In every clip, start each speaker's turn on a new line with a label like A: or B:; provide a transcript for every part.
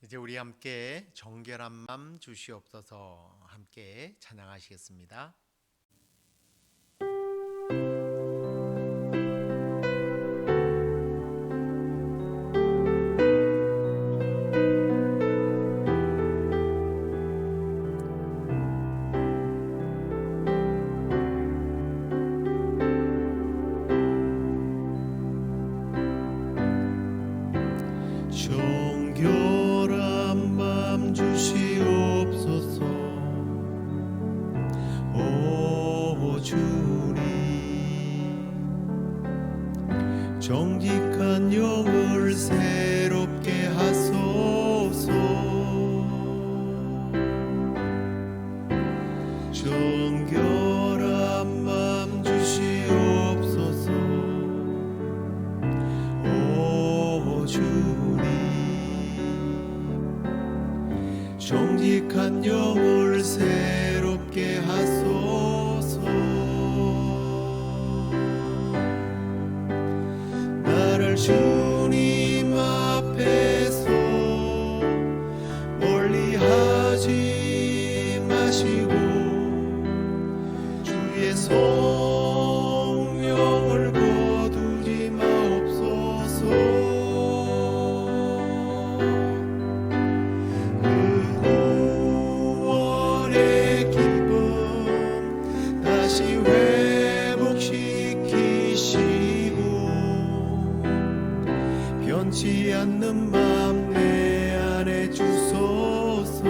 A: 이제 우리 함께 정결한 맘 주시옵소서 함께 찬양하시겠습니다.
B: 정결한 맘 주시옵소서. 오 주님, 정직한 영을 새롭게 하소서. 정결한 맘 주시옵소서. 오 주님, 정직한 영을 새롭게 하소서. 나를 주님 앞에서 멀리 하지 마시고 주의 성령을 거두지 마옵소서. 그 구원의 기쁨 다시 회복시키시고 변치 않는 맘 내 안에 주소서.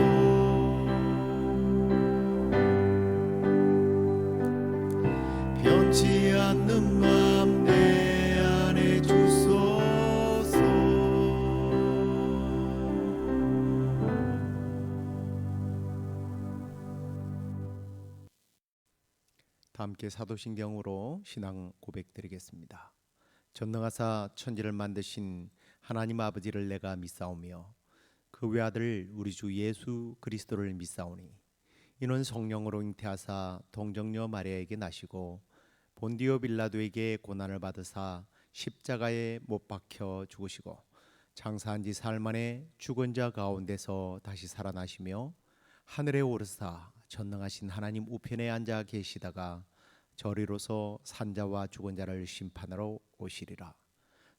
B: 변치 않는 맘 내 안에 주소서.
A: 다 함께 사도신경으로 신앙 고백드리겠습니다. 전능하사 천지를 만드신 하나님 아버지를 내가 믿사오며 그 외아들 우리 주 예수 그리스도를 믿사오니 이는 성령으로 잉태하사 동정녀 마리아에게 나시고 본디오 빌라도에게 고난을 받으사 십자가에 못 박혀 죽으시고 장사한 지 사흘 만에 죽은 자 가운데서 다시 살아나시며 하늘에 오르사 전능하신 하나님 우편에 앉아 계시다가 저리로서 산자와 죽은 자를 심판하러 오시리라.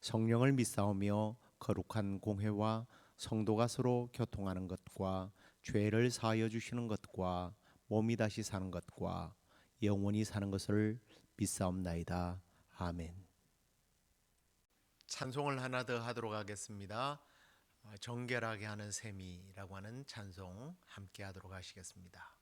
A: 성령을 믿사오며 거룩한 공회와 성도가 서로 교통하는 것과 죄를 사하여 주시는 것과 몸이 다시 사는 것과 영원히 사는 것을 믿사옵나이다. 아멘. 찬송을 하나 더 하도록 하겠습니다. 정결하게 하는 셈이라고 하는 찬송 함께 하도록 하시겠습니다.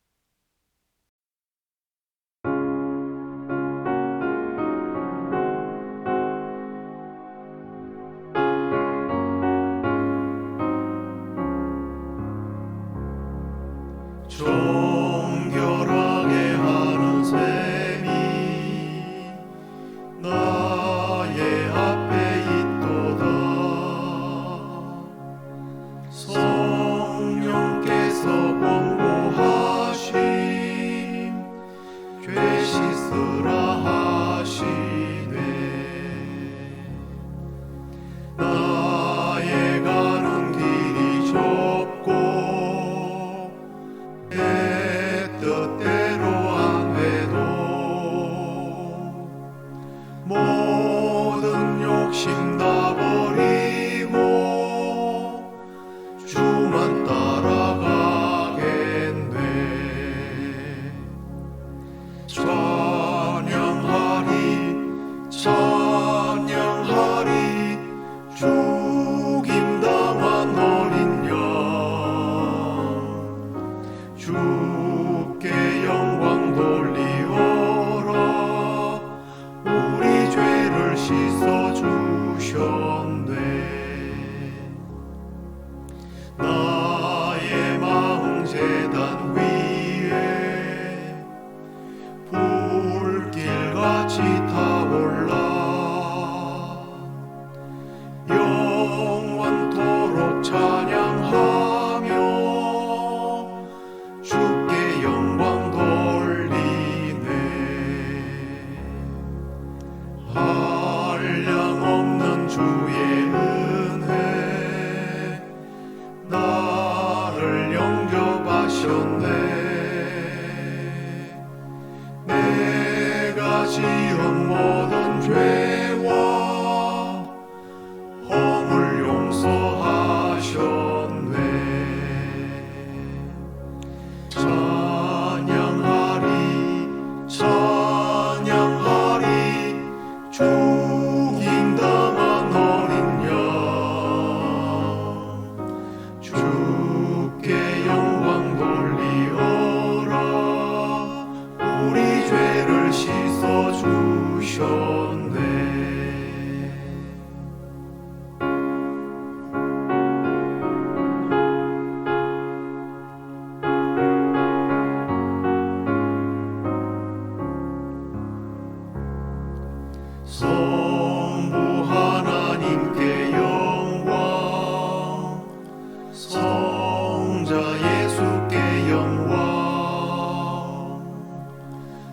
B: 정결하게 하는 셈이 나의 앞에 있도다. 성령께서 권고하심 죄 씻으라 하시되 나의 가는 길이 좁고 내 뜻대로 안 해도 모든 욕심 다 버리고 주 대접하셨네. 내가 지은 모든 죄와 허물 용서하셨네. 찬양하리 찬양하리 죽임당한 어린 양 주께 영광 돌리어라. 우리 죄를 씻어주셨네. 성부 하나님께 영광, 성자 예수께 영광,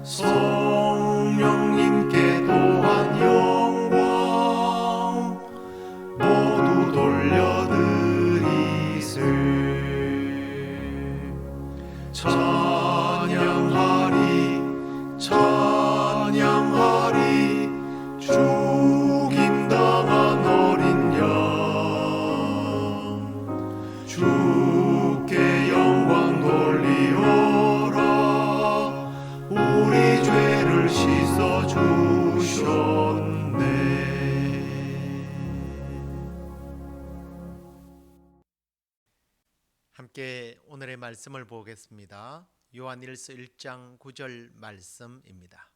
B: 성령님께 또한 영광 모두 돌려드리세. 찬양하리 찬양하리 죽임당한 어린 양 주께 영광 돌리어라. 우리 죄를 씻어주셨네.
A: 함께 오늘의 말씀을 보겠습니다. 요한일서 1장 9절 말씀입니다.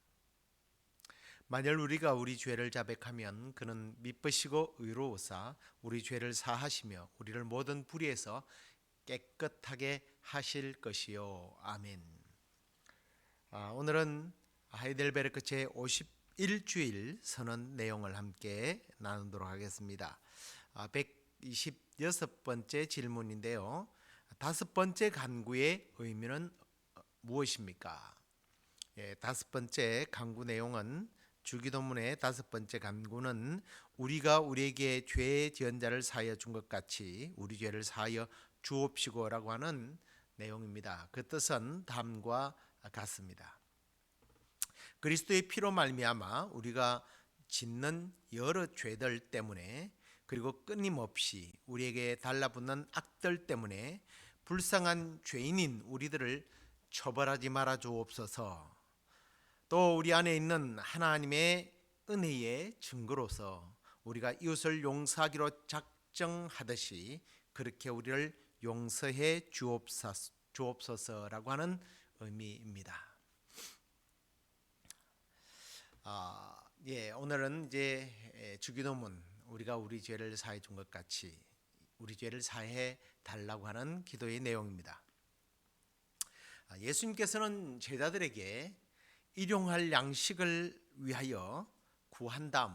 A: 만일 우리가 우리 죄를 자백하면 그는 미쁘시고 의로우사 우리 죄를 사하시며 우리를 모든 불의에서 깨끗하게 하실 것이요. 아멘. 오늘은 하이델베르크 제51주일 선언 내용을 함께 나누도록 하겠습니다. 126번째 질문인데요. 다섯 번째 간구의 의미는 무엇입니까? 다섯 번째 간구 내용은 주기도문의 다섯 번째 간구는 우리가 우리에게 죄 지은 자를 사하여 준 것 같이 우리 죄를 사하여 주옵시고라고 하는 내용입니다. 그 뜻은 다음과 같습니다. 그리스도의 피로 말미암아 우리가 짓는 여러 죄들 때문에 그리고 끊임없이 우리에게 달라붙는 악들 때문에 불쌍한 죄인인 우리들을 처벌하지 말아 주옵소서. 또 우리 안에 있는 하나님의 은혜의 증거로서 우리가 이웃을 용서하기로 작정하듯이 그렇게 우리를 용서해 주옵소서라고 하는 의미입니다. 오늘은 이제 주기도문 우리가 우리 죄를 사해 준 것 같이 우리 죄를 사해 달라고 하는 기도의 내용입니다. 예수님께서는 제자들에게 일용할 양식을 위하여 구한 다음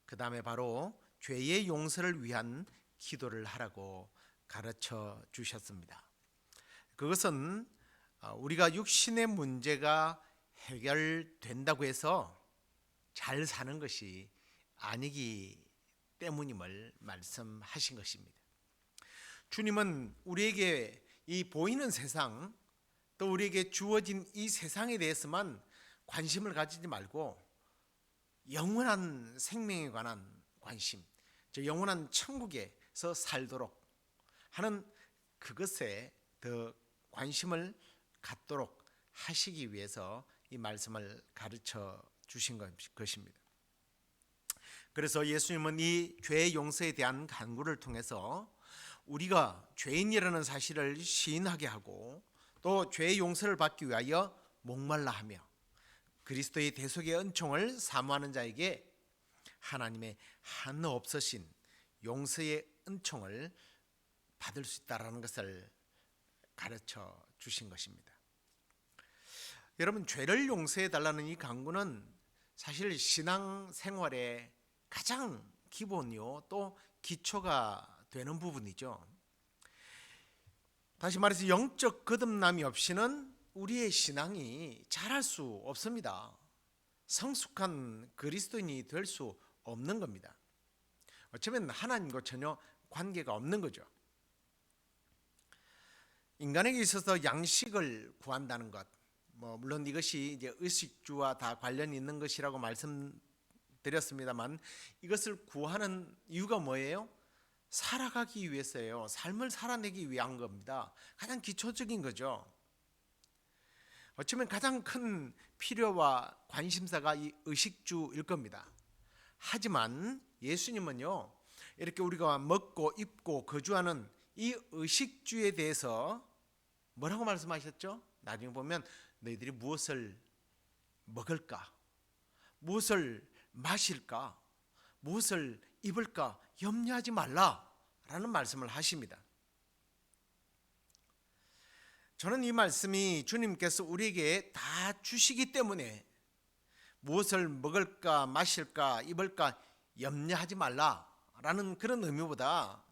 A: 그 다음에 바로 죄의 용서를 위한 기도를 하라고 가르쳐 주셨습니다. 그것은 우리가 육신의 문제가 해결된다고 해서 잘 사는 것이 아니기 때문임을 말씀하신 것입니다. 주님은 우리에게 이 보이는 세상 또 우리에게 주어진 이 세상에 대해서만 관심을 가지지 말고 영원한 생명에 관한 관심, 저 영원한 천국에서 살도록 하는 그것에 더 관심을 갖도록 하시기 위해서 이 말씀을 가르쳐 주신 것입니다. 그래서 예수님은 이 죄 용서에 대한 간구를 통해서 우리가 죄인이라는 사실을 시인하게 하고 또 죄의 용서를 받기 위하여 목말라 하며 그리스도의 대속의 은총을 사모하는 자에게 하나님의 한없으신 용서의 은총을 받을 수 있다는 것을 가르쳐 주신 것입니다. 여러분, 죄를 용서해 달라는 이 간구는 사실 신앙생활의 가장 기본이요 또 기초가 되는 부분이죠. 다시 말해서 영적 거듭남이 없이는 우리의 신앙이 자랄 수 없습니다. 성숙한 그리스도인이 될 수 없는 겁니다. 어쩌면 하나님과 전혀 관계가 없는 거죠. 인간에게 있어서 양식을 구한다는 것, 물론 이것이 이제 의식주와 다 관련이 있는 것이라고 말씀드렸습니다만, 이것을 구하는 이유가 뭐예요? 살아가기 위해서예요. 삶을 살아내기 위한 겁니다. 가장 기초적인 거죠. 어쩌면 가장 큰 필요와 관심사가 이 의식주일 겁니다. 하지만 예수님은요, 이렇게 우리가 먹고 입고 거주하는 이 의식주에 대해서 뭐라고 말씀하셨죠? 나중에 보면 너희들이 무엇을 먹을까, 무엇을 마실까, 무엇을 입을까 염려하지 말라라는 말씀을 하십니다. 저는 이 말씀이 주님께서 우리에게 다 주시기 때문에 무엇을 먹을까, 마실까, 입을까 염려하지 말라라는 그런 의미보다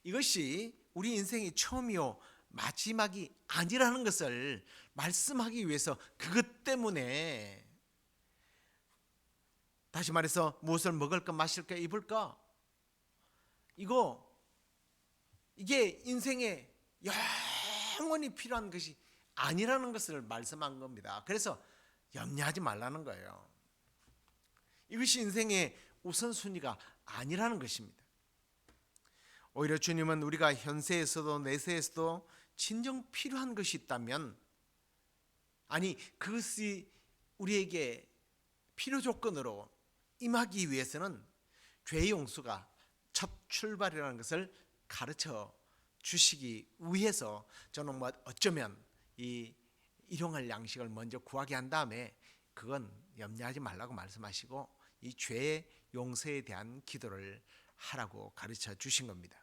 A: 이것이 우리 인생의 처음이요 마지막이 아니라는 것을 말씀하기 위해서, 그것 때문에, 다시 말해서 무엇을 먹을까, 마실까, 입을까, 이게 인생에 영원히 필요한 것이 아니라는 것을 말씀한 겁니다. 그래서 염려하지 말라는 거예요. 이것이 인생의 우선순위가 아니라는 것입니다. 오히려 주님은 우리가 현세에서도 내세에서도 진정 필요한 것이 있다면, 아니 그것이 우리에게 필요 조건으로 임하기 위해서는 죄의 용서가 첫 출발이라는 것을 가르쳐 주시기 위해서 저는 어쩌면 이 일용할 양식을 먼저 구하게 한 다음에 그건 염려하지 말라고 말씀하시고 이 죄의 용서에 대한 기도를 하라고 가르쳐 주신 겁니다.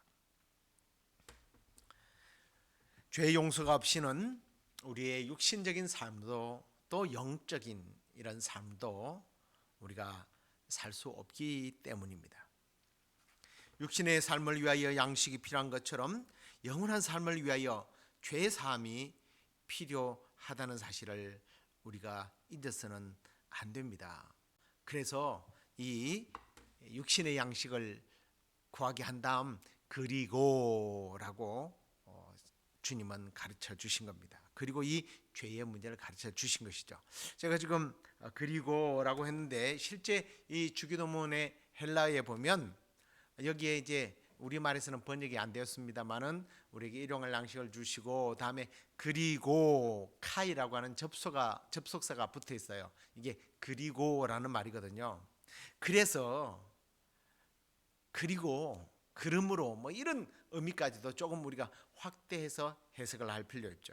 A: 죄의 용서가 없이는 우리의 육신적인 삶도 또 영적인 이런 삶도 우리가 살 수 없기 때문입니다. 육신의 삶을 위하여 양식이 필요한 것처럼 영원한 삶을 위하여 죄 사함이 필요하다는 사실을 우리가 잊어서는 안 됩니다. 그래서 이 육신의 양식을 구하게 한 다음 그리고라고 주님은 가르쳐 주신 겁니다. 그리고 이 죄의 문제를 가르쳐 주신 것이죠. 제가 지금 그리고라고 했는데 실제 이 주기도문의 헬라어에 보면 여기에 이제 우리말에서는 번역이 안 되었습니다만은 우리에게 일용할 양식을 주시고 다음에 그리고 카이라고 하는 접속사가 붙어 있어요. 이게 그리고라는 말이거든요. 그래서 그리고 그러므로 이런 의미까지도 조금 우리가 확대해서 해석을 할 필요 있죠.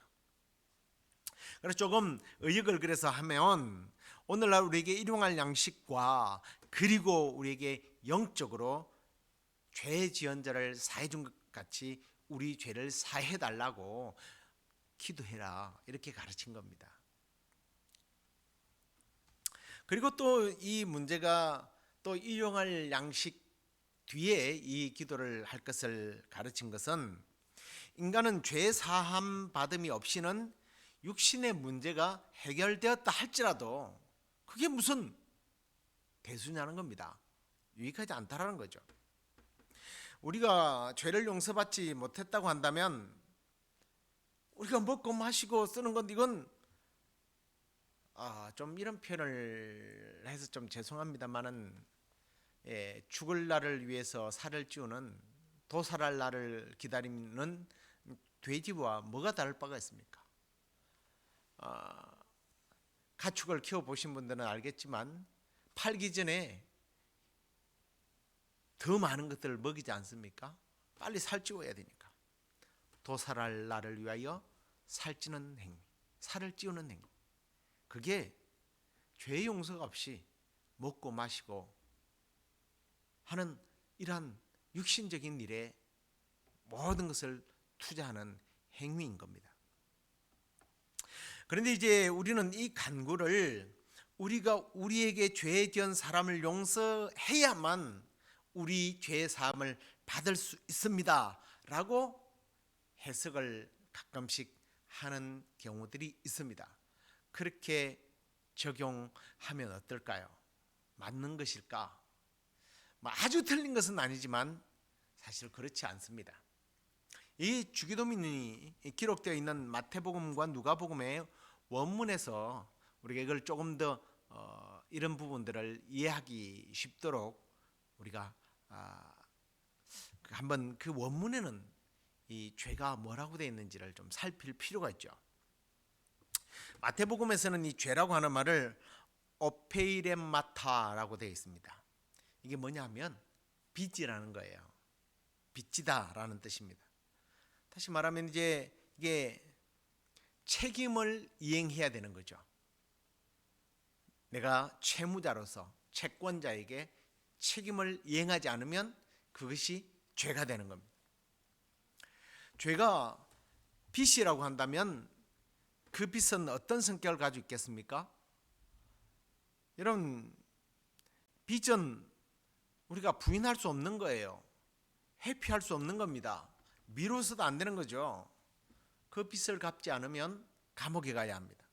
A: 그래서 조금 의역을 그래서 하면 오늘날 우리에게 일용할 양식과 그리고 우리에게 영적으로 죄 지은 자를 사해 준 것 같이 우리 죄를 사해 달라고 기도해라 이렇게 가르친 겁니다. 그리고 또 이 문제가 또 일용할 양식 뒤에 이 기도를 할 것을 가르친 것은 인간은 죄 사함 받음이 없이는 육신의 문제가 해결되었다 할지라도 그게 무슨 대수냐는 겁니다. 유익하지 않다라는 거죠. 우리가 죄를 용서받지 못했다고 한다면 우리가 먹고 마시고 쓰는 건 이건 좀 이런 표현을 해서 좀 죄송합니다만은 죽을 날을 위해서 살을 찌우는 도살할 날을 기다리는 돼지와 뭐가 다를 바가 있습니까? 가축을 키워보신 분들은 알겠지만 팔기 전에 더 많은 것들을 먹이지 않습니까? 빨리 살찌워야 되니까. 도살할 날을 위하여 살찌는 행위, 살을 찌우는 행위, 그게 죄 용서가 없이 먹고 마시고 하는 이러한 육신적인 일에 모든 것을 투자하는 행위인 겁니다. 그런데 이제 우리는 이 간구를 우리가 우리에게 죄 지은 사람을 용서해야만 우리 죄 사함을 받을 수 있습니다 라고 해석을 가끔씩 하는 경우들이 있습니다. 그렇게 적용하면 어떨까요? 맞는 것일까? 아주 틀린 것은 아니지만 사실 그렇지 않습니다.
C: 이 주기도문이 기록되어 있는 마태복음과 누가복음의 원문에서 우리가 이걸 조금 더 이런 부분들을 이해하기 쉽도록 우리가 한번 그 원문에는 이 죄가 뭐라고 되어 있는지를 좀 살필 필요가 있죠. 마태복음에서는 이 죄라고 하는 말을 오페이렘마타라고 되어 있습니다. 이게 뭐냐면 빚이라는 거예요. 빚지다라는 뜻입니다. 다시 말하면 이제 이게 책임을 이행해야 되는 거죠. 내가 채무자로서 채권자에게 책임을 이행하지 않으면 그것이 죄가 되는 겁니다. 죄가 빚이라고 한다면 그 빚은 어떤 성격을 가지고 있겠습니까? 여러분, 빚은 우리가 부인할 수 없는 거예요. 회피할 수 없는 겁니다. 미뤄서도 안 되는 거죠. 그 빚을 갚지 않으면 감옥에 가야 합니다.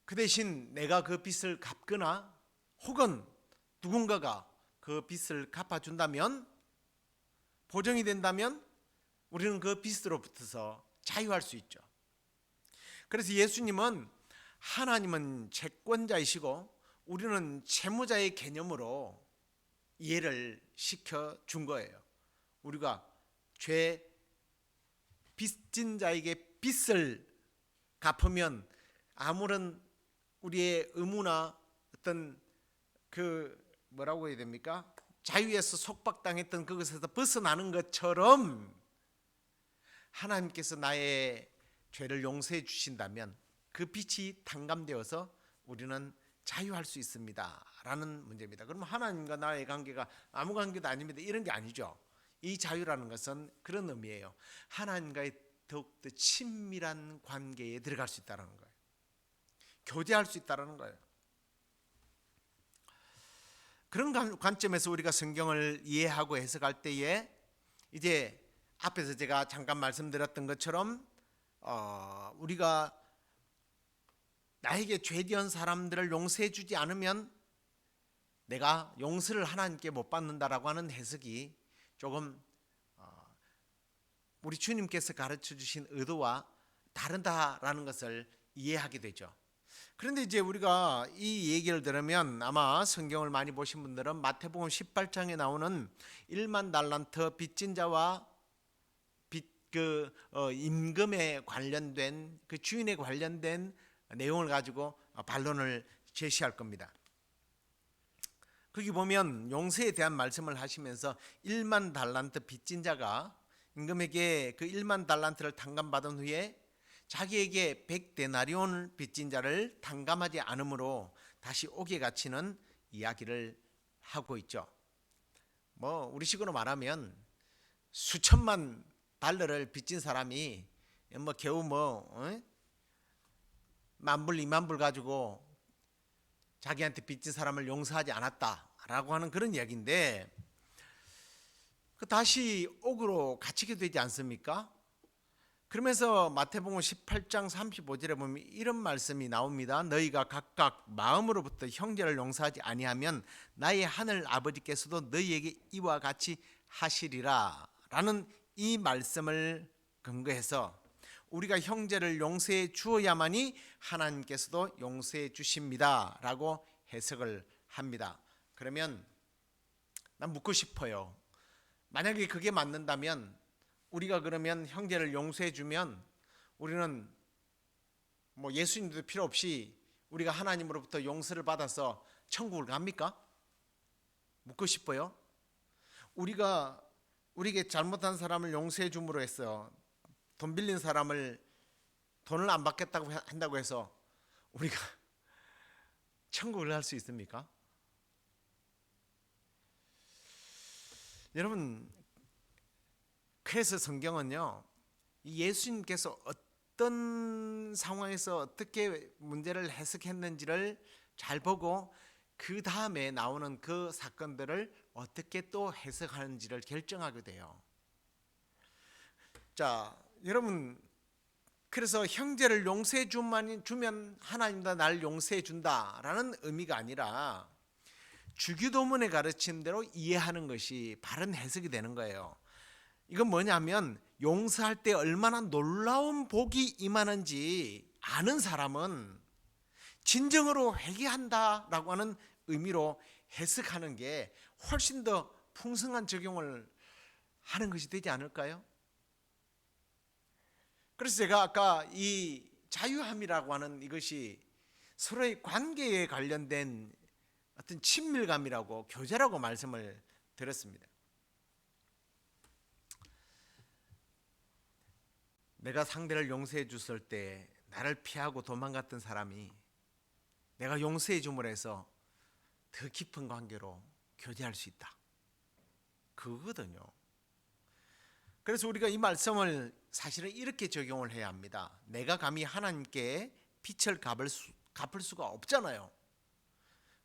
C: 그 대신 내가 그 빚을 갚거나 혹은 누군가가 그 빚을 갚아준다면, 보정이 된다면 우리는 그 빚으로부터서 자유할 수 있죠. 그래서 예수님은 하나님은 채권자이시고 우리는 채무자의 개념으로 이해를 시켜준 거예요. 우리가 죄 빚진 자에게 빚을 갚으면 아무런 우리의 의무나 어떤 그 뭐라고 해야 됩니까? 자유에서 속박당했던 그것에서 벗어나는 것처럼 하나님께서 나의 죄를 용서해 주신다면 그 빚이 탕감되어서 우리는 자유할 수 있습니다 라는 문제입니다. 그럼 하나님과 나의 관계가 아무 관계도 아닙니다, 이런 게 아니죠. 이 자유라는 것은 그런 의미예요. 하나님과의 더욱더 친밀한 관계에 들어갈 수 있다는 거예요. 교제할 수 있다는 거예요. 그런 관점에서 우리가 성경을 이해하고 해석할 때에 이제 앞에서 제가 잠깐 말씀드렸던 것처럼 우리가 나에게 죄지은 사람들을 용서해 주지 않으면 내가 용서를 하나님께 못 받는다라고 하는 해석이 조금 우리 주님께서 가르쳐 주신 의도와 다르다라는 것을 이해하게 되죠. 그런데 이제 우리가 이 얘기를 들으면 아마 성경을 많이 보신 분들은 마태복음 18장에 나오는 1만 달란트 빚진 자와 임금에 관련된 그 주인에 관련된 내용을 가지고 반론을 제시할 겁니다. 거기 보면 용서에 대한 말씀을 하시면서 1만 달란트 빚진 자가 임금에게 그 1만 달란트를 탕감받은 후에 자기에게 100데나리온 빚진 자를 탕감하지 않으므로 다시 옥에 갇히는 이야기를 하고 있죠. 뭐 우리식으로 말하면 수천만 달러를 빚진 사람이 뭐 겨우 만불 2만불 가지고 자기한테 빚진 사람을 용서하지 않았다라고 하는 그런 이야기인데, 다시 옥으로 갇히게 되지 않습니까? 그러면서 마태복음 18장 35절에 보면 이런 말씀이 나옵니다. 너희가 각각 마음으로부터 형제를 용서하지 아니하면 나의 하늘 아버지께서도 너희에게 이와 같이 하시리라 라는 이 말씀을 근거해서 우리가 형제를 용서해 주어야만이 하나님께서도 용서해 주십니다 라고 해석을 합니다. 그러면 난 묻고 싶어요. 만약에 그게 맞는다면 우리가 그러면 형제를 용서해 주면 우리는 뭐 예수님도 필요 없이 우리가 하나님으로부터 용서를 받아서 천국을 갑니까? 묻고 싶어요. 우리가 우리에게 잘못한 사람을 용서해 줌으로 해서 돈 빌린 사람을 돈을 안 받겠다고 한다고 해서 우리가 천국을 갈 수 있습니까? 여러분, 그래서 성경은요, 예수님께서 어떤 상황에서 어떻게 문제를 해석했는지를 잘 보고 그 다음에 나오는 그 사건들을 어떻게 또 해석하는지를 결정하게 돼요. 자, 여러분, 그래서 형제를 용서해 주면 하나님도 나를 용서해 준다라는 의미가 아니라 주기도문에 가르친 대로 이해하는 것이 바른 해석이 되는 거예요. 이건 뭐냐면 용서할 때 얼마나 놀라운 복이 임하는지 아는 사람은 진정으로 회개한다라고 하는 의미로 해석하는 게 훨씬 더 풍성한 적용을 하는 것이 되지 않을까요? 그래서 제가 아까 이 자유함이라고 하는 이것이 서로의 관계에 관련된 어떤 친밀감이라고 교제라고 말씀을 드렸습니다. 내가 상대를 용서해 줬을 때 나를 피하고 도망갔던 사람이 내가 용서해 줌으로 해서 더 깊은 관계로 교제할 수 있다. 그거거든요. 그래서 우리가 이 말씀을 사실은 이렇게 적용을 해야 합니다. 내가 감히 하나님께 빚을 갚을 수가 없잖아요.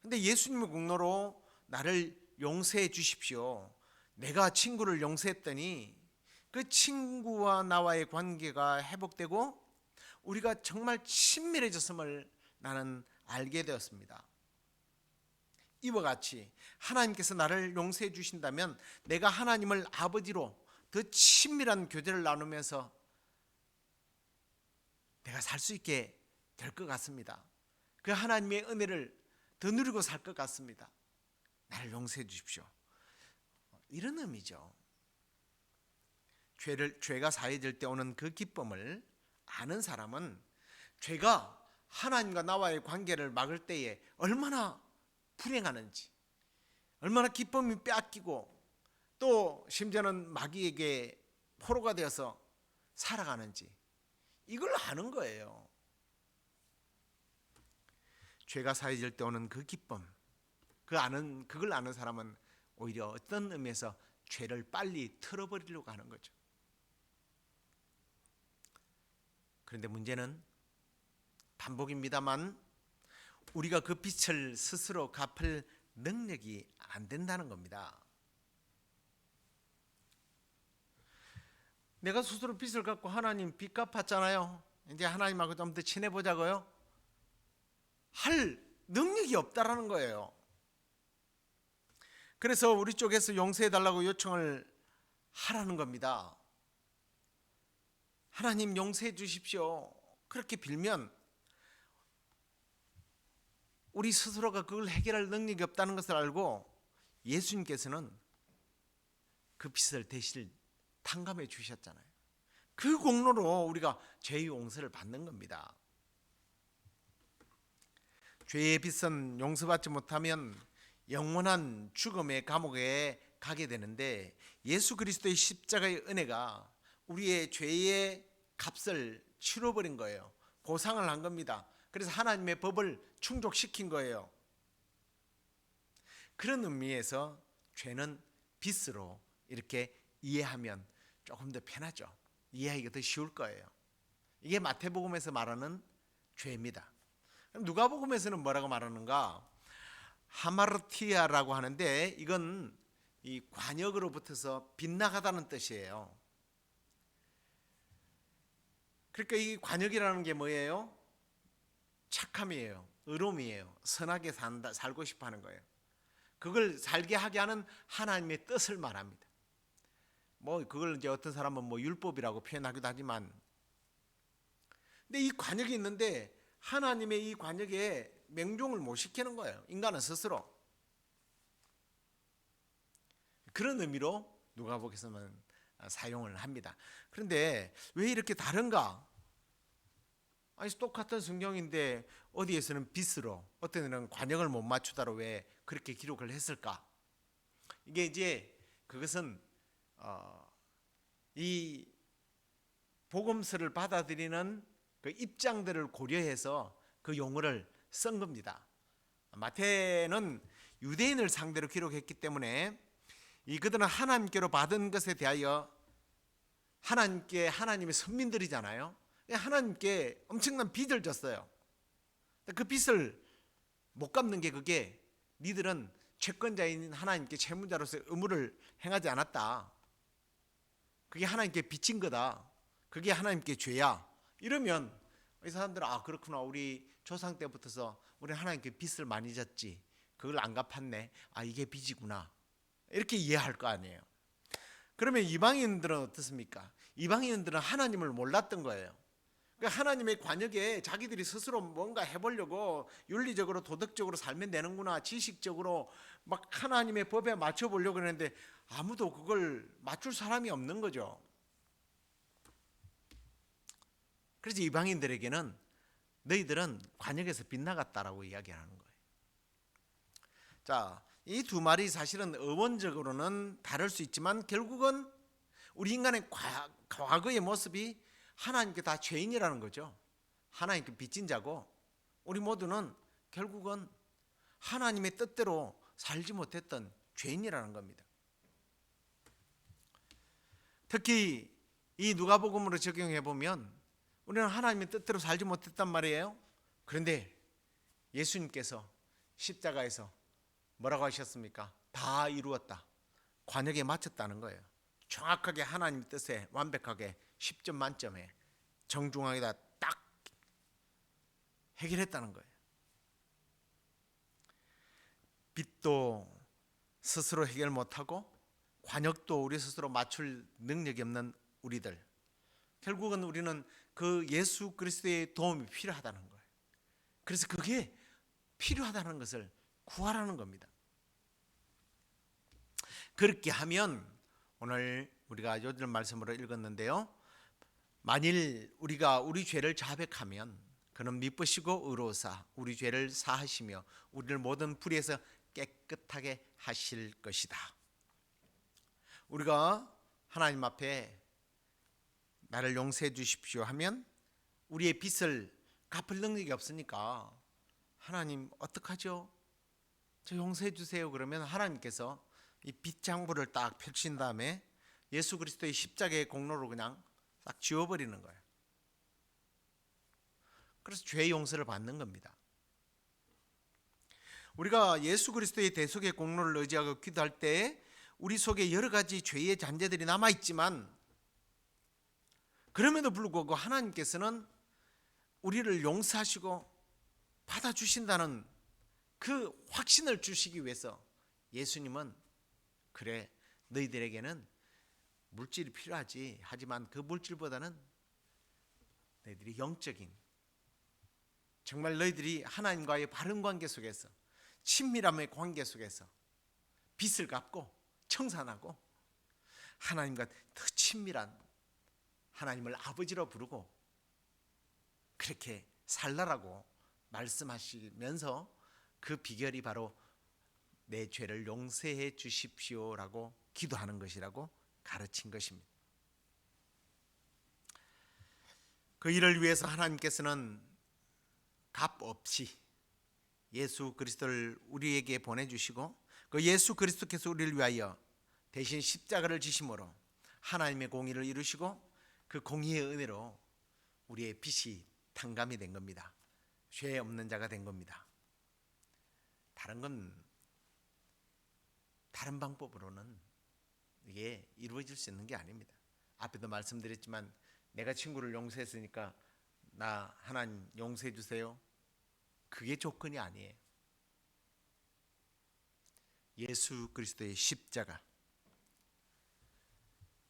C: 근데 예수님의 공로로 나를 용서해 주십시오. 내가 친구를 용서했더니 그 친구와 나와의 관계가 회복되고 우리가 정말 친밀해졌음을 나는 알게 되었습니다. 이와 같이 하나님께서 나를 용서해 주신다면 내가 하나님을 아버지로 더 친밀한 교제를 나누면서 내가 살 수 있게 될 것 같습니다. 그 하나님의 은혜를 더 누리고 살 것 같습니다. 나를 용서해 주십시오. 이런 의미죠. 죄가 사해질 때 오는 그 기쁨을 아는 사람은 죄가 하나님과 나와의 관계를 막을 때에 얼마나 불행하는지, 얼마나 기쁨이 빼앗기고 또 심지어는 마귀에게 포로가 되어서 살아가는지 이걸 아는 거예요. 죄가 사해질 때 오는 그 기쁨, 그걸 아는 사람은 오히려 어떤 의미에서 죄를 빨리 털어버리려고 하는 거죠. 그런데 문제는 반복입니다만 우리가 그 빚을 스스로 갚을 능력이 안 된다는 겁니다. 내가 스스로 빚을 갚고 하나님 빚 갚았잖아요. 이제 하나님하고 좀 더 친해보자고요. 할 능력이 없다라는 거예요. 그래서 우리 쪽에서 용서해달라고 요청을 하라는 겁니다. 하나님 용서해 주십시오. 그렇게 빌면 우리 스스로가 그걸 해결할 능력이 없다는 것을 알고 예수님께서는 그 빚을 대신 탕감해 주셨잖아요. 그 공로로 우리가 죄의 용서를 받는 겁니다. 죄의 빚은 용서받지 못하면 영원한 죽음의 감옥에 가게 되는데 예수 그리스도의 십자가의 은혜가 우리의 죄의 값을 치러버린 거예요. 보상을 한 겁니다. 그래서 하나님의 법을 충족시킨 거예요. 그런 의미에서 죄는 빚으로 이렇게 이해하면 조금 더 편하죠. 이해하기가 더 쉬울 거예요. 이게 마태복음에서 말하는 죄입니다. 누가복음에서는 뭐라고 말하는가? 하마르티아라고 하는데 이건 이 관역으로부터서 빗나가다는 뜻이에요. 그러니까 이 관역이라는 게 뭐예요? 착함이에요. 의로움이에요. 선하게 살고 싶어 하는 거예요. 그걸 살게 하게 하는 하나님의 뜻을 말합니다. 뭐 그걸 이제 어떤 사람은 뭐 율법이라고 표현하기도 하지만, 근데 이 관역이 있는데 하나님의 이 관역에 명종을 못 시키는 거예요. 인간은 스스로. 그런 의미로 누가복음에서는 사용을 합니다. 그런데 왜 이렇게 다른가? 아니 똑같은 성경인데 어디에서는 빚으로, 어떤 데는 관역을 못 맞추다로 왜 그렇게 기록을 했을까? 이게 이제 그것은 이 복음서를 받아들이는 그 입장들을 고려해서 그 용어를 쓴 겁니다. 마태는 유대인을 상대로 기록했기 때문에 그들은 하나님께로 받은 것에 대하여 하나님의 선민들이잖아요. 하나님께 엄청난 빚을 졌어요. 그 빚을 못 갚는 게 그게 니들은 채권자인 하나님께 채무자로서 의무를 행하지 않았다. 그게 하나님께 빚진 거다. 그게 하나님께 죄야. 이러면 이 사람들은 그렇구나. 우리 조상 때부터서 우리 하나님께 빚을 많이 졌지. 그걸 안 갚았네. 이게 빚이구나. 이렇게 이해할 거 아니에요. 그러면 이방인들은 어떻습니까? 이방인들은 하나님을 몰랐던 거예요. 그러니까 하나님의 관역에 자기들이 스스로 뭔가 해보려고 윤리적으로 도덕적으로 살면 되는구나, 지식적으로 막 하나님의 법에 맞춰보려고 했는데 아무도 그걸 맞출 사람이 없는 거죠. 그래서 이방인들에게는 너희들은 관역에서 빗나갔다라고 이야기하는 거예요. 자, 이 두 말이 사실은 어원적으로는 다를 수 있지만 결국은 우리 인간의 과거의 모습이 하나님께 다 죄인이라는 거죠. 하나님께 빚진 자고 우리 모두는 결국은 하나님의 뜻대로 살지 못했던 죄인이라는 겁니다. 특히 이 누가복음으로 적용해 보면 우리는 하나님의 뜻대로 살지 못했단 말이에요. 그런데 예수님께서 십자가에서 뭐라고 하셨습니까? 다 이루었다. 관역에 마쳤다는 거예요. 정확하게 하나님 뜻에 완벽하게 10점 만점에 정중하게다 딱 해결했다는 거예요. 빚도 스스로 해결 못하고 관역도 우리 스스로 맞출 능력이 없는 우리들, 결국은 우리는 그 예수 그리스도의 도움이 필요하다는 거예요. 그래서 그게 필요하다는 것을 구하라는 겁니다. 그렇게 하면 오늘 우리가 요즘 말씀으로 읽었는데요, 만일 우리가 우리 죄를 자백하면 그는 미쁘시고 의로우사 우리 죄를 사하시며 우리를 모든 불의에서 깨끗하게 하실 것이다. 우리가 하나님 앞에 나를 용서해 주십시오 하면 우리의 빚을 갚을 능력이 없으니까 하나님 어떡하죠? 저 용서해 주세요. 그러면 하나님께서 이 빚 장부를 딱 펼친 다음에 예수 그리스도의 십자가의 공로로 그냥 딱 지워버리는 거예요. 그래서 죄 용서를 받는 겁니다. 우리가 예수 그리스도의 대속의 공로를 의지하고 기도할 때 우리 속에 여러 가지 죄의 잔재들이 남아있지만 그럼에도 불구하고 하나님께서는 우리를 용서하시고 받아주신다는 그 확신을 주시기 위해서 예수님은 그래, 너희들에게는 물질이 필요하지, 하지만 그 물질보다는 너희들이 영적인, 정말 너희들이 하나님과의 바른 관계 속에서, 친밀함의 관계 속에서 빚을 갚고 청산하고 하나님과 더 친밀한 하나님을 아버지로 부르고 그렇게 살라라고 말씀하시면서 그 비결이 바로 내 죄를 용서해 주십시오라고 기도하는 것이라고 가르친 것입니다. 그 일을 위해서 하나님께서는 값 없이 예수 그리스도를 우리에게 보내주시고 그 예수 그리스도께서 우리를 위하여 대신 십자가를 지심으로 하나님의 공의를 이루시고 그 공의의 은혜로 우리의 빚이 탕감이 된 겁니다. 죄 없는 자가 된 겁니다. 다른 방법으로는 이게 이루어질 수 있는 게 아닙니다. 앞에도 말씀드렸지만 내가 친구를 용서했으니까 나 하나님 용서해 주세요. 그게 조건이 아니에요. 예수 그리스도의 십자가,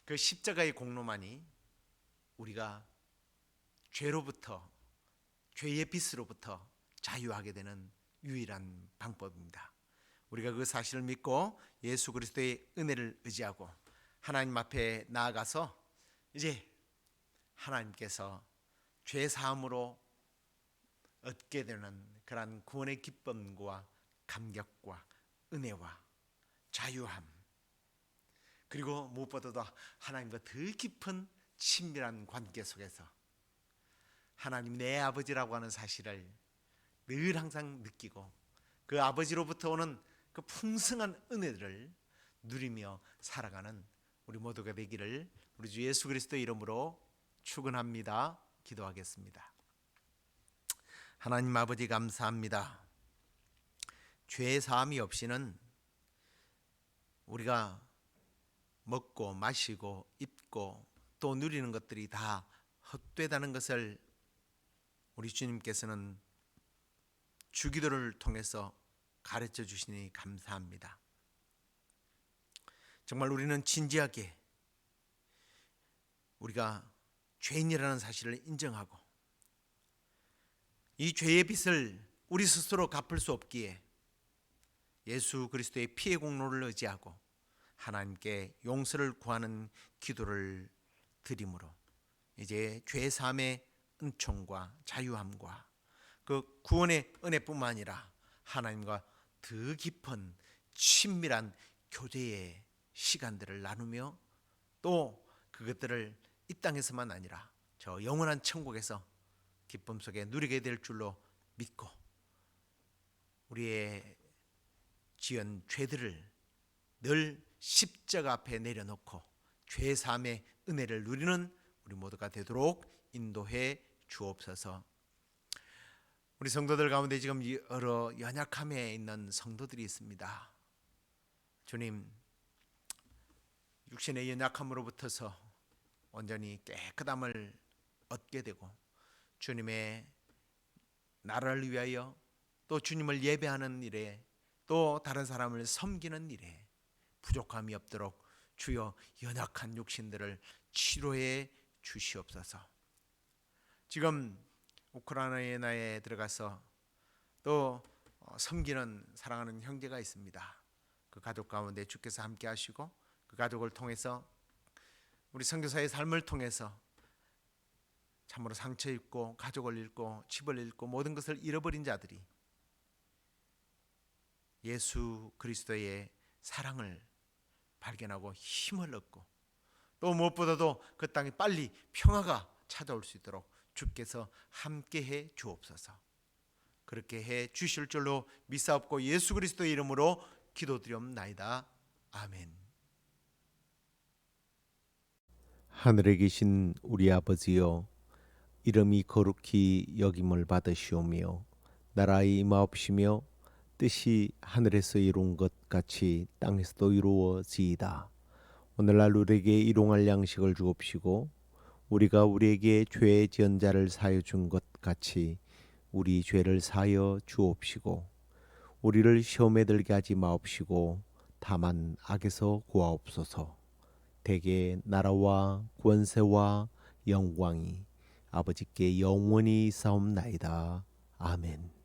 C: 그 십자가의 공로만이 우리가 죄로부터, 죄의 빚으로부터 자유하게 되는 유일한 방법입니다. 우리가 그 사실을 믿고 예수 그리스도의 은혜를 의지하고 하나님 앞에 나아가서 이제 하나님께서 죄 사함으로 얻게 되는 그러한 구원의 기쁨과 감격과 은혜와 자유함, 그리고 무엇보다도 하나님과 더 깊은 친밀한 관계 속에서 하나님 내 아버지라고 하는 사실을 늘 항상 느끼고 그 아버지로부터 오는 그 풍성한 은혜들을 누리며 살아가는 우리 모두가 되기를 우리 주 예수 그리스도의 이름으로 축원합니다. 기도하겠습니다. 하나님 아버지 감사합니다. 죄 사함이 없이는 우리가 먹고 마시고 입고 또 누리는 것들이 다 헛되다는 것을 우리 주님께서는 주기도를 통해서 가르쳐 주시니 감사합니다. 정말 우리는 진지하게 우리가 죄인이라는 사실을 인정하고 이 죄의 빚을 우리 스스로 갚을 수 없기에 예수 그리스도의 피의 공로를 의지하고 하나님께 용서를 구하는 기도를 드림으로 이제 죄 사함의 은총과 자유함과 그 구원의 은혜뿐만 아니라 하나님과 더 깊은 친밀한 교제의 시간들을 나누며 또 그것들을 이 땅에서만 아니라 저 영원한 천국에서 기쁨 속에 누리게 될 줄로 믿고 우리의 지은 죄들을 늘 십자가 앞에 내려놓고 죄 사함의 은혜를 누리는 우리 모두가 되도록 인도해 주옵소서. 우리 성도들 가운데 지금 여러 연약함에 있는 성도들이 있습니다. 주님, 육신의 연약함으로부터서 온전히 깨끗함을 얻게 되고 주님의 나라를 위하여 또 주님을 예배하는 일에 또 다른 사람을 섬기는 일에 부족함이 없도록 주여 연약한 육신들을 치료해 주시옵소서. 지금 우크라이나에 들어가서 또 섬기는 사랑하는 형제가 있습니다. 그 가족 가운데 주께서 함께 하시고 그 가족을 통해서 우리 선교사의 삶을 통해서 참으로 상처 입고 가족을 잃고 집을 잃고 모든 것을 잃어버린 자들이 예수 그리스도의 사랑을 발견하고 힘을 얻고 또 무엇보다도 그 땅에 빨리 평화가 찾아올 수 있도록 주께서 함께해 주옵소서. 그렇게 해 주실 줄로 믿사옵고 예수 그리스도의 이름으로 기도드리옵나이다. 아멘.
A: 하늘에 계신 우리 아버지여, 이름이 거룩히 여김을 받으시오며 나라의 임하옵시며 뜻이 하늘에서 이룬 것 같이 땅에서도 이루어지이다. 오늘날 우리에게 일용할 양식을 주옵시고 우리가 우리에게 죄 지은 자를 사하여 준 것 같이 우리 죄를 사하여 주옵시고 우리를 시험에 들게 하지 마옵시고 다만 악에서 구하옵소서. 대개 나라와 권세와 영광이 아버지께 영원히 있사옵나이다. 아멘.